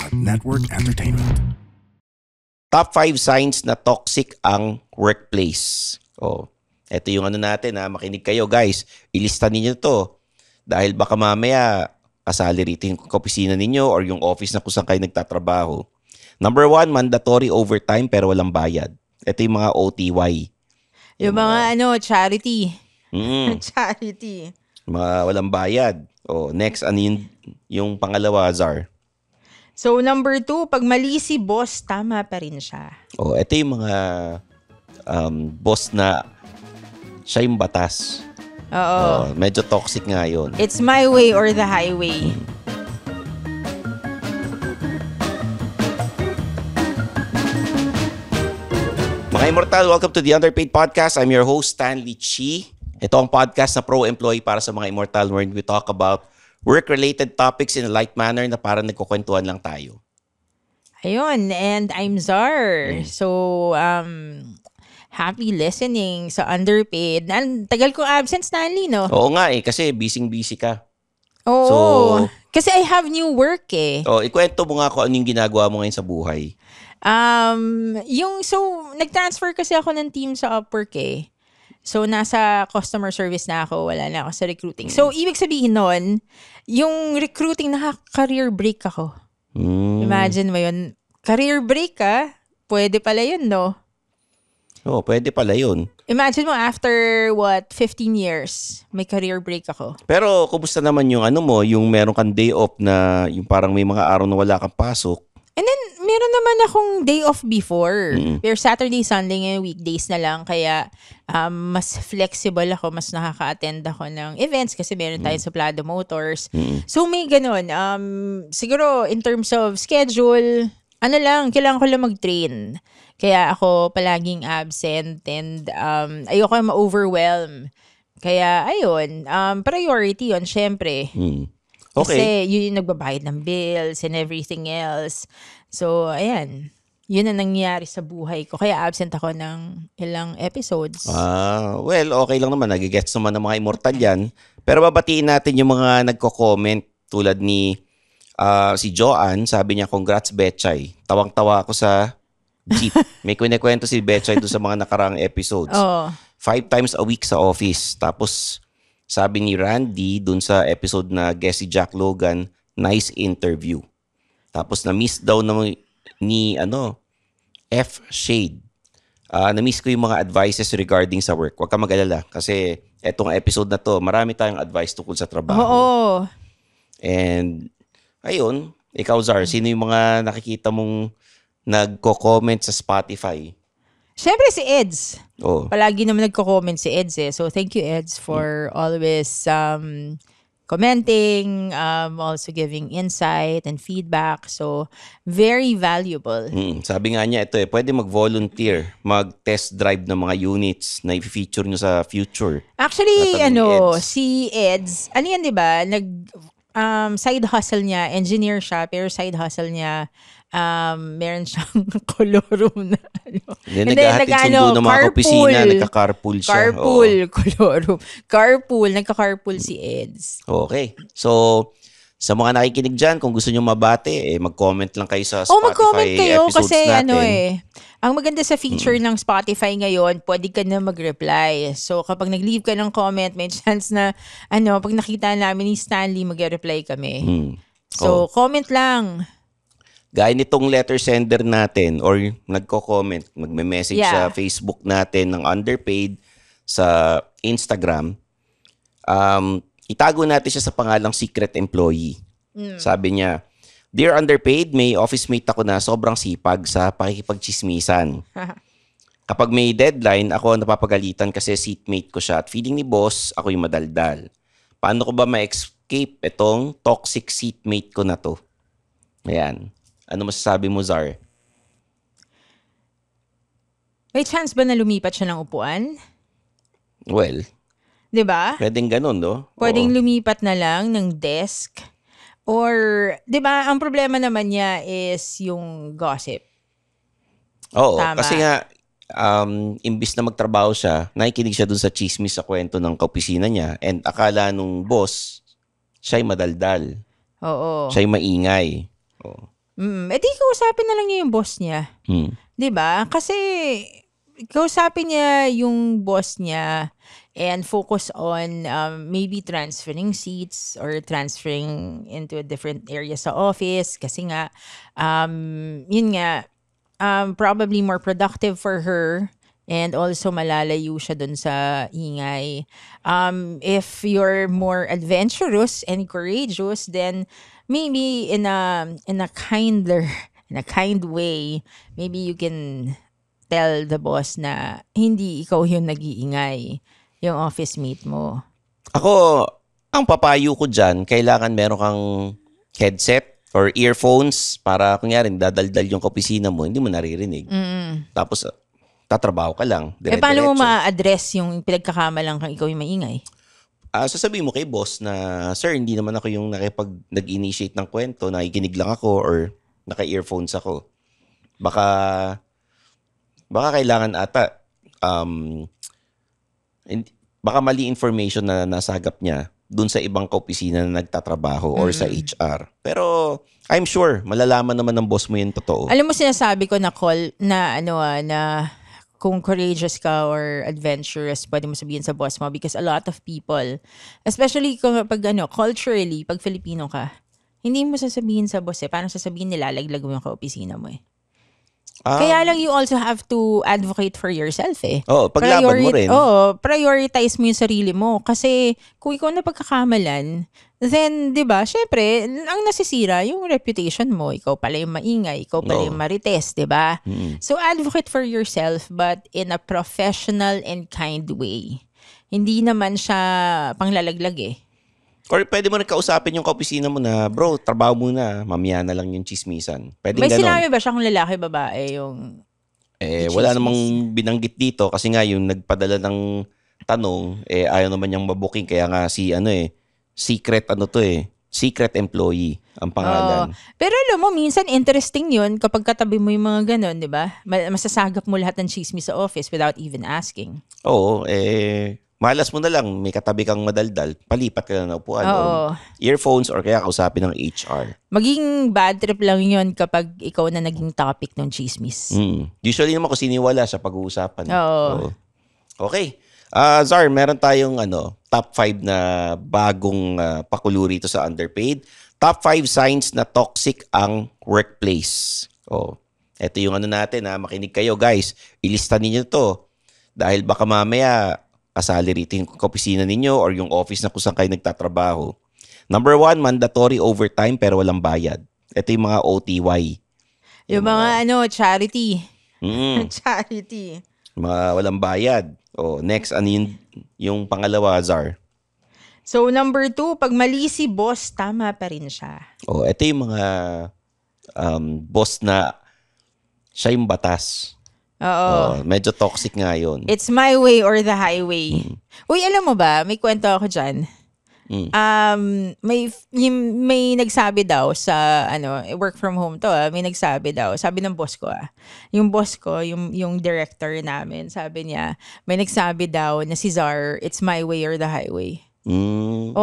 Network Entertainment. Top 5 signs na toxic ang workplace. Ito yung natin makinig kayo guys. Ilista ninyo to. Dahil baka mamaya kasali rito yung opisina ninyo or yung office na kung saan kayo nagtatrabaho. Number 1, mandatory overtime pero walang bayad. Ito yung mga OTY. Yung mga charity. Charity. Mga walang bayad. Next, yung pangalawa, Zar? So, number 2, pag mali si boss, tama pa rin siya. Ito yung mga boss na siya yung batas. Oo. Medyo toxic nga yun. It's my way or the highway. Mga Immortal, welcome to the Underpaid Podcast. I'm your host, Stanley Chi. Ito ang podcast na pro-employee para sa mga Immortal where we talk about work-related topics in a light manner na parang nagkukwentuhan lang tayo. Ayun, and I'm Zar. So, happy listening sa Underpaid. Tagal kong absent, Stanley, no? Oo nga kasi busy-busy ka. Oo. Kasi I have new work eh. Ikwento mo nga kung ano yung ginagawa mo ngayon sa buhay. Nag-transfer kasi ako ng team sa Upwork eh. So, nasa customer service na ako. Wala na ako sa recruiting. So, ibig sabihin nun, yung recruiting, naka-career break ako. Imagine mo yun. Career break ka, pwede pala yun, no? Pwede pala yun. Imagine mo, after 15 years, may career break ako. Pero, kumusta naman yung yung meron kang day off na yung parang may mga araw na wala kang pasok? And then, meron naman akong day off before. Pero Saturday, Sunday, ngayon weekdays na lang. Kaya, mas flexible ako. Mas nakaka-attend ako ng events kasi meron tayo sa Plado Motors. So, may ganun. Siguro, in terms of schedule, kailangan ko lang mag-train. Kaya ako palaging absent and ayoko ma-overwhelm. Kaya, ayun, priority yun, syempre. Okay. Kasi yun yung nagbabayad ng bills and everything else. So, ayan. Yun ang nangyayari sa buhay ko. Kaya absent ako ng ilang episodes. Well, okay lang naman. Nagigets naman ng mga Immortal yan. Pero babatiin natin yung mga nagko-comment tulad ni si Joanne. Sabi niya, congrats Betchay. Tawang-tawa ako sa jeep. May kwento si Betchay doon sa mga nakaraang episodes. 5 times a week sa office. Tapos, sabi ni Randy dun sa episode na guest si Jack Logan, nice interview. Tapos na-miss daw ni F. Shade. Na-miss ko yung mga advices regarding sa work. Huwag ka mag-alala kasi etong episode na to, marami tayong advice tungkol sa trabaho. Oo. And ayun, ikaw Zar, sino yung mga nakikita mong nagko-comment sa Spotify? Siyempre si Eds. Palagi naman nagko-comment si Eds eh. So thank you Eds for always commenting, also giving insight and feedback. So very valuable. Sabi nga niya ito pwede mag-volunteer, mag-test drive ng mga units na i-feature nyo sa future. Actually, si Eds, yan 'di ba? Side hustle niya, engineer siya, pero side hustle niya meron siyang color room na naghahatid sundo ng mga opisina, nagka-carpool siya. Carpool, nagka-carpool si Eds. Okay. So, sa mga nakikinig dyan, kung gusto nyo mabate, mag-comment lang kayo sa Spotify mag-comment kayo episodes kasi natin. Ang maganda sa feature ng Spotify ngayon, pwede ka na mag-reply. So, kapag nag-leave ka ng comment, may chance na, pag nakita namin ni Stanley, mag-reply kami. So, comment lang. Gaya nitong letter sender natin or nagko-comment, magme-message sa Facebook natin ng Underpaid, sa Instagram, itago natin siya sa pangalang secret employee. Sabi niya, Dear Underpaid, may office mate ako na sobrang sipag sa pakikipagchismisan. Kapag may deadline, ako napapagalitan kasi seatmate ko siya at feeling ni boss, ako yung madaldal. Paano ko ba ma-escape itong toxic seatmate ko na to? Ayan. Ano masasabi mo, Zar? May chance ba na lumipat siya ng upuan? Well, 'di ba? Pwedeng ganun, no? Pwedeng lumipat na lang ng desk. Or, 'di ba, ang problema naman niya is yung gossip. Oo, Tama. Kasi nga, imbis na magtrabaho siya, nakikinig siya dun sa chismis sa kwento ng kaopisina niya and akala nung boss, siya'y madaldal. Oo. Siya'y maingay. Oo. Eh di kausapin na lang niya yung boss niya. 'Di ba? Kasi kausapin niya yung boss niya and focus on maybe transferring seats or transferring into a different area sa office kasi nga yun nga probably more productive for her and also malalayo siya dun sa ingay. If you're more adventurous and courageous, then maybe in a kind way, maybe you can tell the boss na hindi ikaw yung nag-iingay, yung office mate mo. Ako, ang papayo ko dyan, kailangan meron kang headset or earphones para kunyari dadaldal yung opisina mo, hindi mo naririnig. Tapos tatrabaho ka lang. Paano mo ma-address yung pinagkakamalang kang ikaw yung maingay? Sasabihin mo kay boss na, sir, hindi naman ako yung nag-initiate ng kwento, nakikinig lang ako or naka-earphones ako. Baka kailangan ata, baka mali information na nasagap niya dun sa ibang kaopisina na nagtatrabaho or sa HR. Pero I'm sure, malalaman naman ng boss mo yung totoo. Alam mo, sinasabi ko na na kung courageous ka or adventurous, pwede mo sabihin sa boss mo because a lot of people, especially kung culturally, pag Filipino ka, hindi mo sasabihin sa boss Paano sasabihin nila, laglag mo yung kaopisina mo Kaya lang you also have to advocate for yourself paglaban mo rin. Prioritize mo yung sarili mo. Kasi kung ikaw na pagkakamalan, then, di ba, syempre, ang nasisira yung reputation mo. Ikaw pala yung maingay, ikaw pala yung marites, di ba? So, advocate for yourself but in a professional and kind way. Hindi naman siya panglalaglag Or pwede mo rin kausapin yung kaopisina mo na, bro, trabaho muna, mamaya na lang yung chismisan. Pwede May ganon. sinabi ba siya kung lalaki, babae yung wala namang binanggit dito kasi nga yung nagpadala ng tanong, ayaw naman niyang mabuking. Kaya nga secret employee ang pangalan. Pero alam mo, minsan interesting yun kapag katabi mo yung mga ganon, di ba? Masasagap mo lahat ng chismis sa office without even asking. Oo, malas mo na lang, may katabi kang madaldal, palipat ka na ng upuan. Or earphones or kaya kausapin ng HR. Maging bad trip lang yun kapag ikaw na naging topic ng chismis. Usually naman kung siniwala sa pag-uusapan. Oo. Okay. Zar, meron tayong top 5 na bagong pakulo rito sa Underpaid. Top 5 signs na toxic ang workplace. Ito yung natin makinig kayo guys. Ilista ninyo to. Dahil baka mamaya kasali rito yung opisina ninyo or yung office na kung saan kayo nagtatrabaho. Number 1, mandatory overtime pero walang bayad. Ito yung mga OTY. Yung mga charity. Charity. Mga walang bayad. Next, yung pangalawa, Zar? So, number 2, pag mali si boss, tama pa rin siya. Ito yung mga boss na siya yung batas. Oo. Medyo toxic nga yun. It's my way or the highway. Uy, alam mo ba, may kwento ako dyan. May nagsabi daw sa work from home to may nagsabi daw, sabi ng boss ko yung boss ko, yung director namin, sabi niya, may nagsabi daw na si Zar, it's my way or the highway. Ano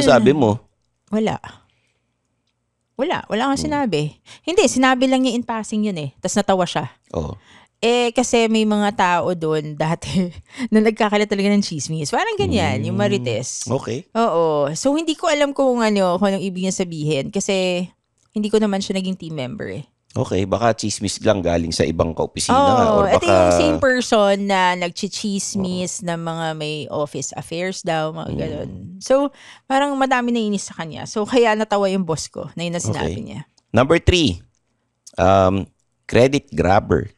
sabi mo? Wala kang sinabi. Hindi, sinabi lang niya in passing yun tas natawa siya. Kasi may mga tao doon dati na nagkakalat talaga ng chismis. Parang ganyan, yung marites. Okay. Oo. So, hindi ko alam kung anong ibig niya sabihin kasi hindi ko naman siya naging team member Okay, baka chismis lang galing sa ibang kaopisina nga. Or baka... ito yung same person na nagchichismis na mga may office affairs daw, mga ganun. So, parang madami nainis sa kanya. So, kaya natawa yung boss ko na yun na sinabi niya. Number 3, credit grabber.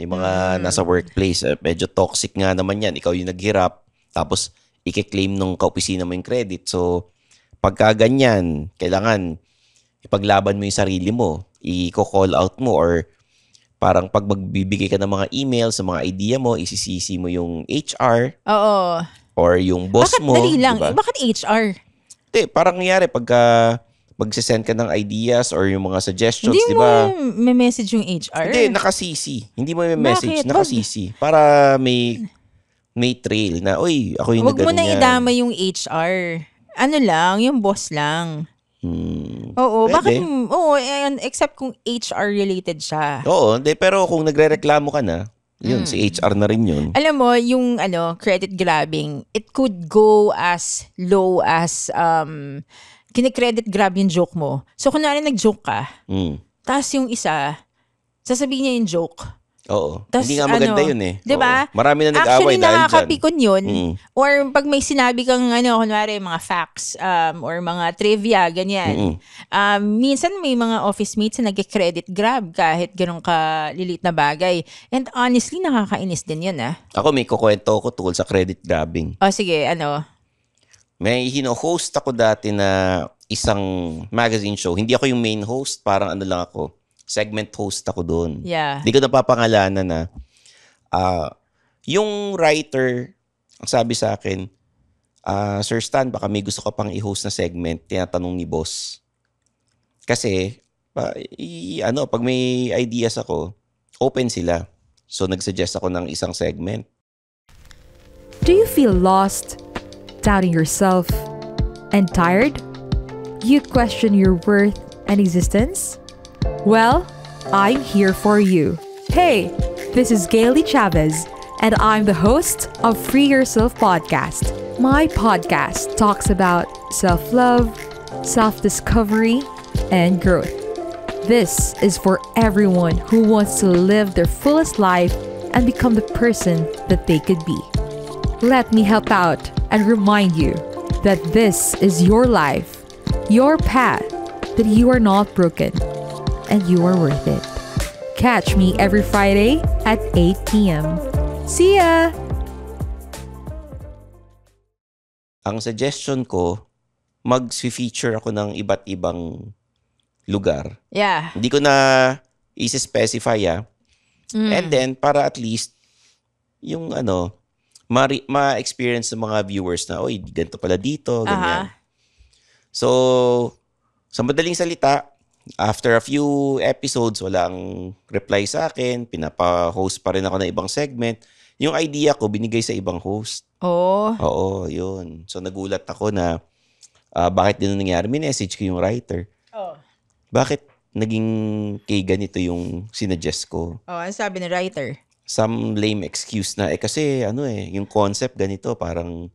Yung mga nasa workplace, medyo toxic nga naman yan. Ikaw yung naghirap, tapos i-claim nung kaopisina mo yung credit. So, pagka ganyan, kailangan ipaglaban mo yung sarili mo. I-call out mo or parang pag magbibigay ka ng mga email sa mga idea mo, isisisi mo yung HR. Oo. Or yung boss mo. Bakit dali lang? Diba? Bakit HR? Hindi, parang nangyari pagka magsisend ka ng ideas or yung mga suggestions, hindi di ba? Hindi mo may-message yung HR? Hindi, naka-CC. Hindi mo may message, Bakit? naka-CC. Para may trail na, uy, ako yung Huwag mo na ganyan. idama yung HR. Ano lang, yung boss lang. Oo, Pwede. except kung HR related siya. Oo, pero kung nagrereklamo ka na, yun, si HR na rin yun. Alam mo, yung credit grabbing, it could go as low as kine-credit grab yung joke mo. So, kunwari nag-joke ka, tapos yung isa, sasabihin niya yung joke. Oo. Tas, Hindi nga maganda yun eh. Diba? Oo. Marami na nag-away Actually, dahil dyan. nakakapikon yun. Or pag may sinabi kang, kunwari, mga facts or mga trivia, ganyan. Minsan may mga office mates na nag-credit grab kahit ganun ka lilit na bagay. And honestly, nakakainis din yun, Ako may kukwento ko tungkol sa credit grabbing. O sige, May hino-host ako dati na isang magazine show. Hindi ako yung main host, parang ano lang ako. Segment host ako doon. Yeah. Hindi ko napapangalanan na yung writer, ang sabi sa akin, Sir Stan, baka may gusto ka pang i-host na segment, tinatanong ni boss. Kasi, pag may ideas ako, open sila. So, nagsuggest ako ng isang segment. Do you feel lost, doubting yourself, and tired? You question your worth and existence? Well, I'm here for you. Hey, this is Gailey Chavez, and I'm the host of Free Yourself Podcast. My podcast talks about self-love, self-discovery, and growth. This is for everyone who wants to live their fullest life and become the person that they could be. Let me help out and remind you that this is your life, your path, that you are not broken and you are worth it. Catch me every Friday at 8 p.m. See ya! Ang suggestion ko, mag-feature ako ng iba't ibang lugar. Yeah. Hindi ko na isi-specify And then, para at least, yung ma-experience ng mga viewers na, oy, ganito pala dito, ganyan. So, sa madaling salita, after a few episodes, walang reply sa akin, pinapa-host pa rin ako ng ibang segment. Yung idea ko, binigay sa ibang host. Oo, yun. So, nagulat ako na bakit din nangyari. Minessage ko yung writer. Bakit naging kay ganito yung sinuggest ko? Ano sabi ng writer? Some lame excuse na, kasi yung concept ganito, parang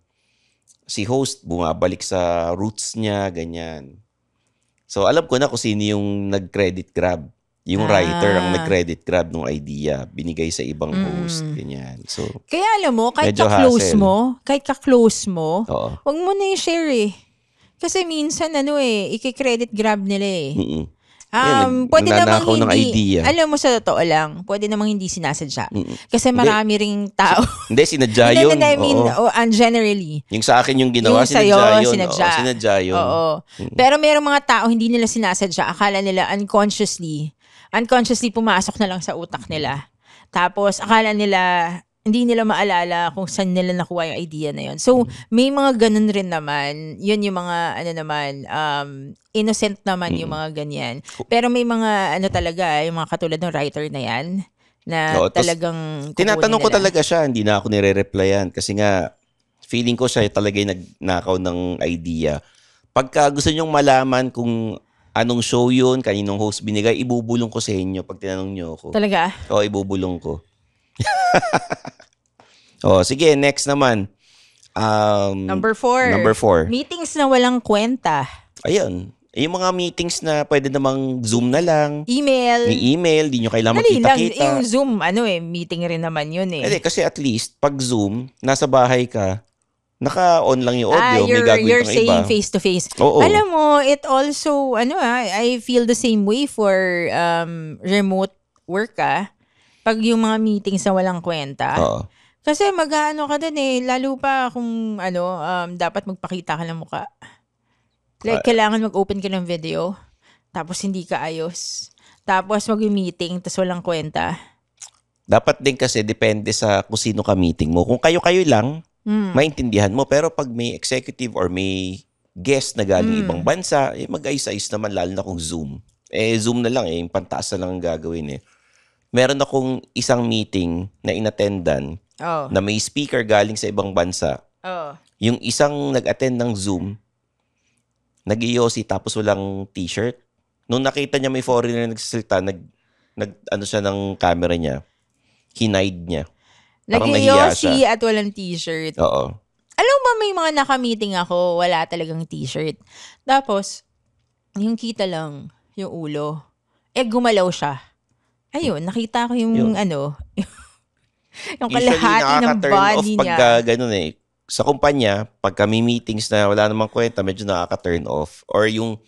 si host bumabalik sa roots niya, ganyan. So, alam ko na kung sino yung nag-credit grab. Yung writer ang nag-credit grab ng idea. Binigay sa ibang host. Ganyan. So, kaya alam mo, kahit medyo ka-close hassle. mo, wag mo na i-share Kasi minsan, i-credit grab nila pwede namang ng hindi, idea. alam mo sa totoo lang, pwede namang hindi sinasadya. Kasi marami ring tao. Hindi, sinadya yun. I mean, generally. Yung sa akin yung ginawa, Yung sa'yo, sinadya yun. Oo. Pero merong mga tao, hindi nila sinasadya. Akala nila unconsciously pumasok na lang sa utak nila. Tapos, akala nila, hindi nila maalala kung saan nila nakuha yung idea na yun. So, may mga ganun rin naman. Yun yung mga, innocent naman yung mga ganyan. Pero may mga, talaga, yung mga katulad ng writer na yan, na talagang tinatanong ko talaga siya, hindi na ako nire-replyan. Kasi nga, feeling ko siya talaga yung nagnakaw ng idea. Pagka gusto nyong malaman kung anong show yun, kaninong host binigay, ibubulong ko sa inyo pag tinanong nyo ako. Talaga? Oo, ibubulong ko. Sige, next naman. Number 4. Meetings na walang kwenta. Ayun. Yung mga meetings na pwede namang Zoom na lang. Email, di nyo kailangan magkita-kita. Yung Zoom, meeting rin naman yun Kasi at least, pag Zoom, nasa bahay ka, naka-on lang yung audio, may gagawin you're kang saying iba. face-to-face. Oo. Alam mo, it also, I feel the same way for remote work pag yung mga meetings na walang kwenta. Oo. Kasi mag-ano ka dun lalo pa kung dapat magpakita ka ng mukha. Like, kailangan mag-open ka ng video, tapos hindi ka ayos. Tapos mag-meeting, tapos walang kwenta. Dapat din kasi depende sa kung sino ka meeting mo. Kung kayo-kayo lang, maintindihan mo. Pero pag may executive or may guest na galing ibang bansa, mag-ayos-ayos naman, lalo na kung Zoom. Zoom na lang yung pantaas na lang ang gagawin Meron akong isang meeting na inattendan na may speaker galing sa ibang bansa. Yung isang nag-attend ng Zoom, nag-iossi tapos walang t-shirt. Nung nakita niya may foreigner na nagsasalita, ano siya ng camera niya, hinide niya. Parang nahiya siya. Nag-yossi at walang t-shirt. Oo. Alam mo, may mga naka-meeting ako, wala talagang t-shirt. Tapos, yung kita lang, yung ulo. Gumalaw siya. Ayun, nakita ko yung yung kalahati ng nakaka-turn body off niya. pagka ganun eh. Sa kumpanya, pagka may meetings na wala namang kwenta, medyo nakaka-turn off. Or yung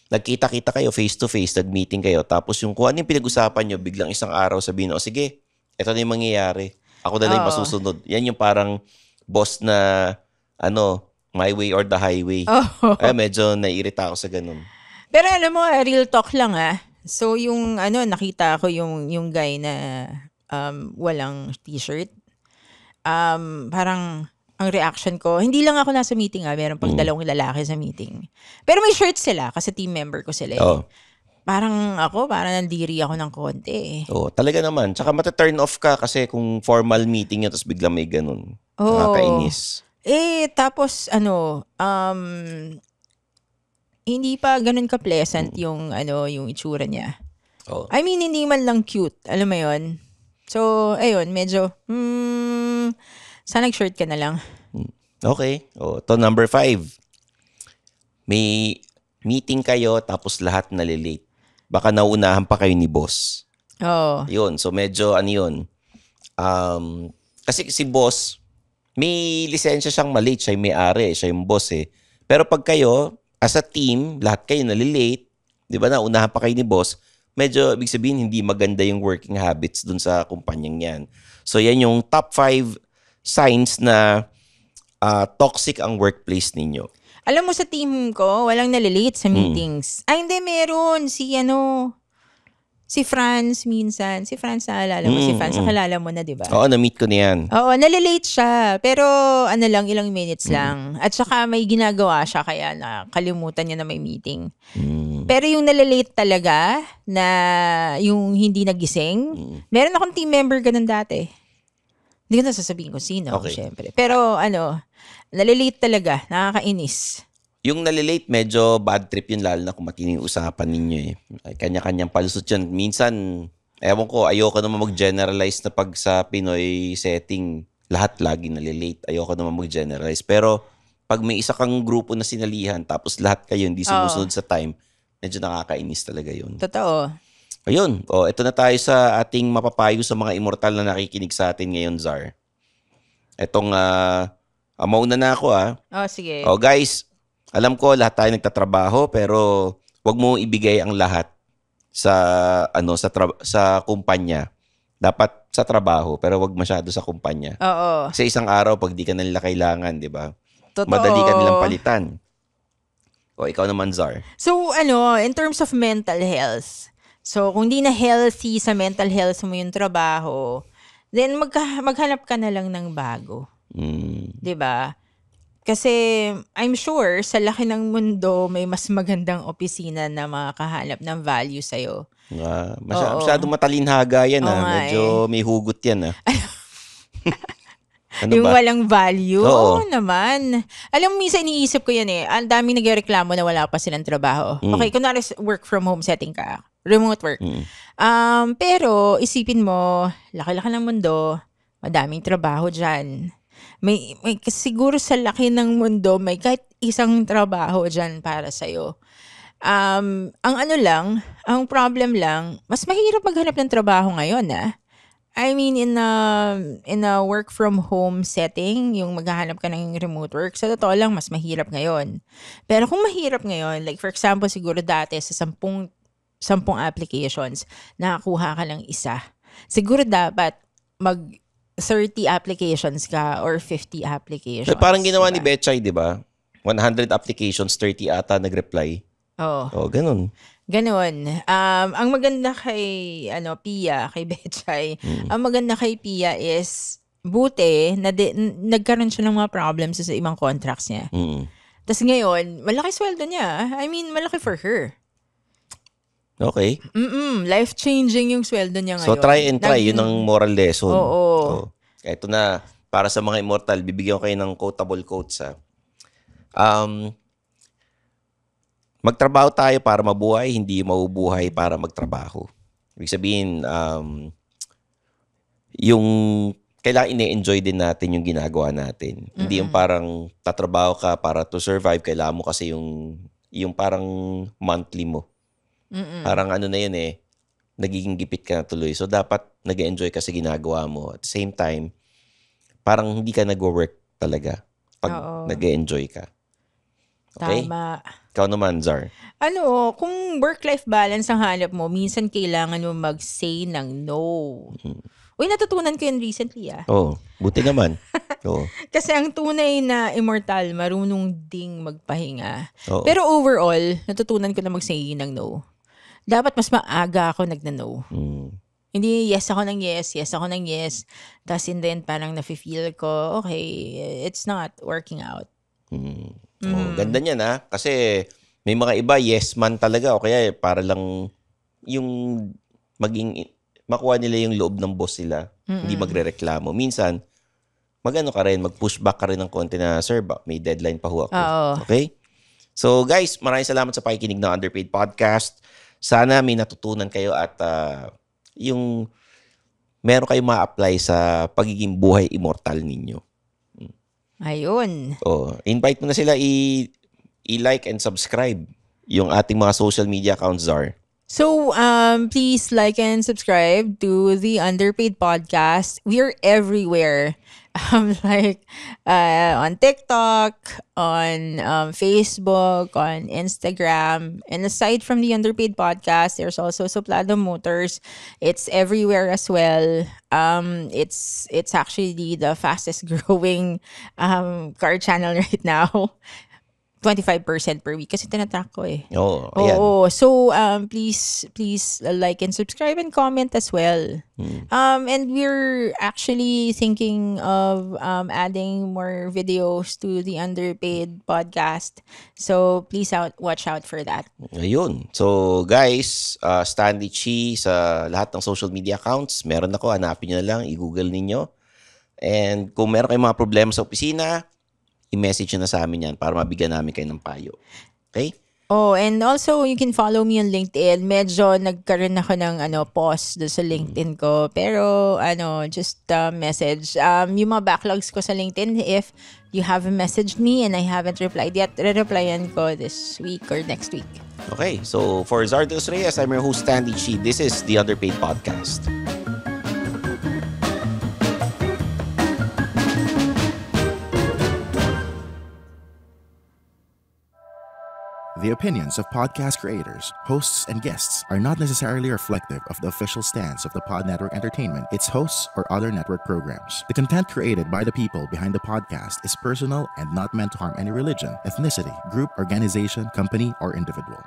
nagkita-kita kayo face-to-face, nag-meeting kayo, tapos yung kung ano yung pinag-usapan nyo, biglang isang araw sabihin, sige, ito na yung mangyayari. Ako na lang yung masusunod. Yan yung parang boss na, my way or the highway. Medyo naiirita ako sa ganun. Pero alam mo, real talk lang So yung nakita ko yung guy na walang t-shirt. Parang ang reaction ko, hindi lang ako nasa meeting meron pang dalawang lalaki sa meeting. Pero may shirt sila kasi team member ko sila. Parang nandiri ako ng konti. Talaga naman. Tsaka mata-turn off ka kasi kung formal meeting yun tapos biglang may ganun. Nakakainis. Tapos hindi pa ganun ka-pleasant yung itsura niya. I mean, hindi man lang cute. Alam mo yun? So, ayun, medyo, sana nag-shirt ka na lang. Okay. To number 5. May meeting kayo tapos lahat nalilate. Baka nauunahan pa kayo ni boss. Yun. So, medyo yun. Kasi si boss, may lisensya siyang malate. Siya yung may-ari. Siya yung boss eh. Pero pag kayo, as a team, lahat kayo nalilate, di ba, nauunahan pa kayo ni boss, medyo, ibig sabihin, hindi maganda yung working habits dun sa kumpanyang yan. So, yan yung top 5 signs na toxic ang workplace ninyo. Alam mo, sa team ko, walang nalilate sa meetings. Hindi, meron. Si Franz minsan. Si Franz, naalala mo. Si Franz, nakalala mo na, di ba? Oo, na-meet ko na yan. Oo, nalilate siya. Pero, ilang minutes lang. At saka may ginagawa siya, kaya nakalimutan niya na may meeting. Pero yung nalilate talaga, na yung hindi nagising, meron akong team member ganun dati. Hindi ko na sasabihin kung sino, syempre. Pero, nalilate talaga. Nakakainis. Yung nalilate, medyo bad trip yun, lalo na kung matindi yung usapan ninyo eh. Ay, kanya-kanyang palusot yun. Minsan, ewan ko, ayoko naman mag-generalize na pag sa Pinoy setting, lahat lagi nalilate. Ayoko naman mag-generalize. Pero, pag may isa kang grupo na sinalihan, tapos lahat kayo hindi sumusunod sa time, medyo nakakainis talaga yun. Totoo. Ayun. Ito na tayo sa ating mapapayo sa mga immortal na nakikinig sa atin ngayon, Zar. Etong, mauna na ako sige. Guys, alam ko lahat tayo nagtatrabaho pero wag mo ibigay ang lahat sa sa kumpanya. Dapat sa trabaho pero wag masyado sa kumpanya. Oo. Kasi isang araw pag di ka na nila kailangan, 'di ba? Totoo. Madali ka nilang palitan. Ikaw naman, Zar. So, in terms of mental health. So, kung di na healthy sa mental health mo yung trabaho, then maghanap ka na lang ng bago. 'Di ba? Kasi I'm sure sa laki ng mundo may mas magandang opisina na makakahanap ng value sa'yo. Masyadong matalinhaga yan. Medyo may hugot yan. Yung walang value? Oo naman. Alam mo, minsan iniisip ko yan Ang daming nagreklamo na wala pa silang trabaho. Okay, kunwari work from home setting ka. Remote work. Pero isipin mo, laki-laki ng mundo, madaming trabaho dyan. May siguro sa laki ng mundo, may kahit isang trabaho dyan para sa'yo. Ang problem lang, mas mahirap maghanap ng trabaho ngayon, I mean, in a work from home setting, yung maghahanap ka ng remote work, sa totoo lang, mas mahirap ngayon. Pero kung mahirap ngayon, like for example, siguro dati sa 10 applications, nakakuha ka lang isa. Siguro dapat 30 applications ka or 50 applications. Parang ginawa ni Betchay, di ba? 100 applications, 30 ata nag-reply. Ganun. Ang maganda kay Pia, kay Betchay, ang maganda kay Pia is buti na nagkaroon siya ng mga problems sa ibang contracts niya. Tapos ngayon, malaki sweldo niya. I mean, malaki for her. Okay. Life-changing yung sweldo niya ngayon. So, try and try. Yun ang moral lesson. Oo. Ito na, para sa mga immortal, bibigyan ko kayo ng quotable quotes. magtrabaho tayo para mabuhay, hindi mabubuhay para magtrabaho. Ibig sabihin, yung kailangan ine-enjoy din natin yung ginagawa natin. Hindi yung parang tatrabaho ka para to survive, kailangan mo kasi yung parang monthly mo. Parang ano na yun nagiging gipit ka na tuloy. So, dapat nag-enjoy ka sa ginagawa mo. At the same time, parang hindi ka nag-work talaga pag nag-enjoy ka. Okay? Tama. Ikaw naman, Zar. Kung work-life balance ang hanap mo, minsan kailangan mo mag-say ng no. Uy, natutunan ko yun recently, Buti naman. Oo. Kasi ang tunay na immortal, marunong ding magpahinga. Oo. Pero overall, natutunan ko na mag-say ng no. Dapat mas maaga ako nagna-no. Hindi yes ako ng yes, yes ako ng yes. Tapos and then parang nafe-feel ko, okay, it's not working out. Ganda niyan kasi may mga iba yes man talaga o kaya para lang yung makuha nila yung loob ng boss nila, hindi magrereklamo. Minsan, mag-push back ka rin ng konti na, sir, may deadline pa ho ako. Okay? So guys, maraming salamat sa pakikinig ng Underpaid Podcast. Sana may natutunan kayo at yung meron kayong ma-apply sa pagiging buhay immortal ninyo. Ayun. Invite mo na sila i-like and subscribe yung ating mga social media accounts, Zar. So, please like and subscribe to the Underpaid Podcast. We're everywhere. On TikTok, on Facebook, on Instagram. And aside from the Underpaid Podcast, there's also Suplado Motors. It's everywhere as well. It's actually the fastest growing car channel right now. 25% per week kasi tinatrack ko Ayan. So please like and subscribe and comment as well. And we're actually thinking of adding more videos to the Underpaid Podcast. So please watch out for that. Ayun. So guys, Stanley Chi sa lahat ng social media accounts. Meron ako, hanapin nyo na lang, i-google ninyo. And kung meron kayong mga problema sa opisina, i-message nyo na sa amin yan para mabigyan namin kayo ng payo. Okay? And also, you can follow me on LinkedIn. Medyo nagkaroon ako ng pause doon sa LinkedIn ko. Pero, just message. Yung mga backlogs ko sa LinkedIn, if you haven't messaged me and I haven't replied yet, re-replyan ko this week or next week. Okay. So, for Zardos Reyes, I'm your host, Stanley Chi. This is the Underpaid Podcast. The opinions of podcast creators, hosts, and guests are not necessarily reflective of the official stance of the Pod Network Entertainment, its hosts, or other network programs. The content created by the people behind the podcast is personal and not meant to harm any religion, ethnicity, group, organization, company, or individual.